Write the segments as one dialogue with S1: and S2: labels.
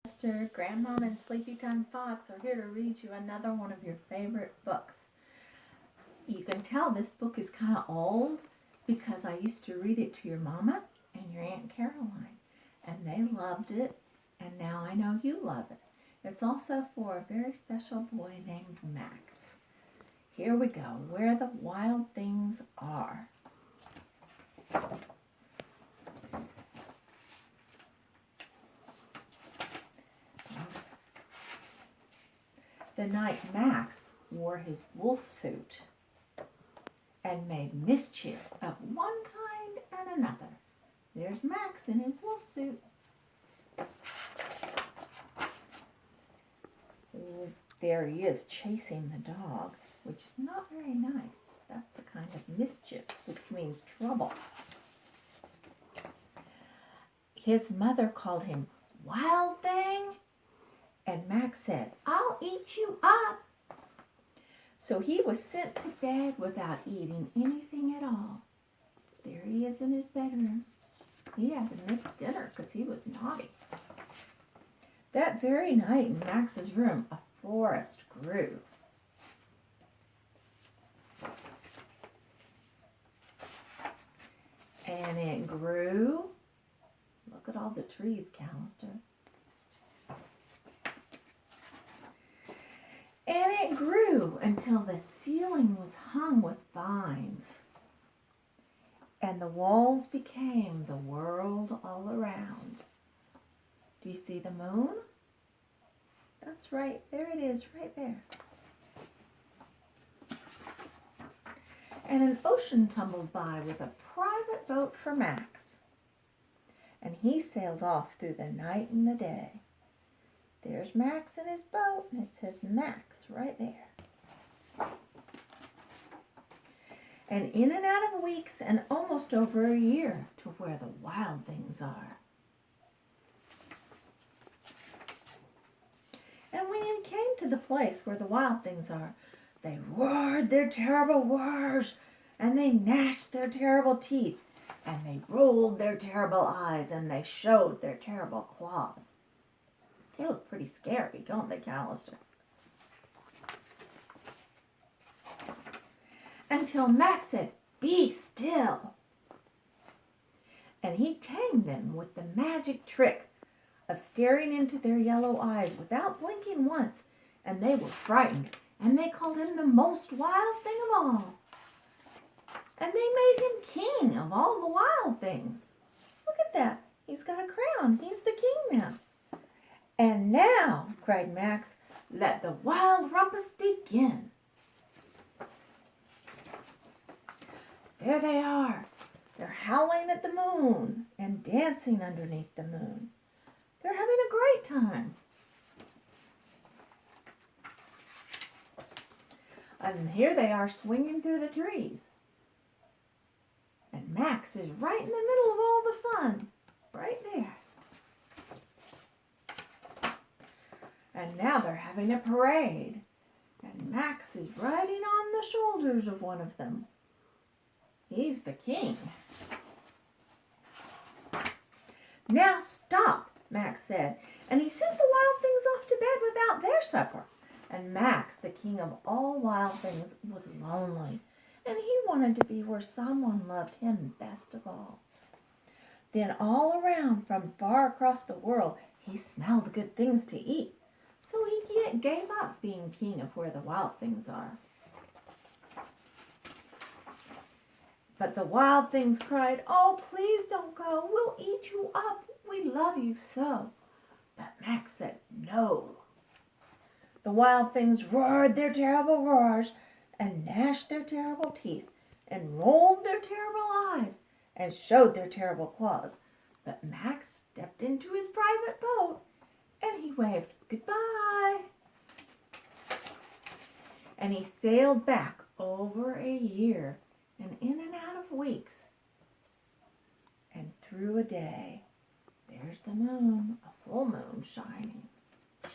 S1: Sister, Grandmom, and Sleepytime Fox are here to read you another one of your favorite books. You can tell this book is kind of old because I used to read it to your mama and your Aunt Caroline, and they loved it, and now I know you love it. It's also for a very special boy named Max. Here we go, Where the Wild Things Are. The night Max wore his wolf suit and made mischief of one kind and another. There's Max in his wolf suit. There he is chasing the dog, which is not very nice. That's a kind of mischief, which means trouble. His mother called him Wild Thing, and Max said, "I'll eat you up." So he was sent to bed without eating anything at all. There he is in his bedroom. He had to miss dinner because he was naughty. That very night in Max's room, a forest grew. And it grew. Look at all the trees, Callister. And it grew until the ceiling was hung with vines. And the walls became the world all around. Do you see the moon? That's right. There it is, right there. And an ocean tumbled by with a private boat for Max. And he sailed off through the night and the day. There's Max in his boat, and it says Max right there. And in and out of weeks and almost over a year to where the wild things are. And when he came to the place where the wild things are, they roared their terrible roars, and they gnashed their terrible teeth, and they rolled their terrible eyes, and they showed their terrible claws. They look pretty scary, don't they, Callister? Until Max said, "Be still." And he tamed them with the magic trick of staring into their yellow eyes without blinking once, and they were frightened, and they called him the most wild thing of all. And they made him king of all the wild things. Look at that. He's got a crown. He's the king now. "And now," cried Max, "let the wild rumpus begin." There they are. They're howling at the moon and dancing underneath the moon. They're having a great time. And here they are swinging through the trees. And Max is right in the middle of all the fun, right there. And now they're having a parade. And Max is riding on the shoulders of one of them. He's the king. "Now stop," Max said. And he sent the wild things off to bed without their supper. And Max, the king of all wild things, was lonely. And he wanted to be where someone loved him best of all. Then all around, from far across the world, he smelled good things to eat. So he gave up being king of where the wild things are. But the wild things cried, "Oh, please don't go. We'll eat you up. We love you so." But Max said no. The wild things roared their terrible roars and gnashed their terrible teeth and rolled their terrible eyes and showed their terrible claws. But Max stepped into his private boat and he waved goodbye. And he sailed back over a year and in and out of weeks and through a day. There's the moon, a full moon shining,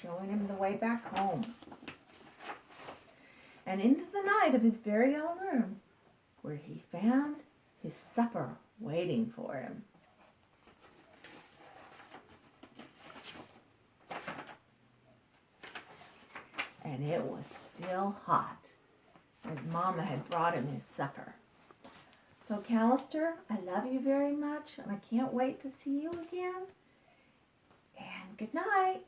S1: showing him the way back home. And into the night of his very own room, where he found his supper waiting for him. and it was still hot, as Mama had brought him his supper. So, Callister, I love you very much, and I can't wait to see you again. And good night.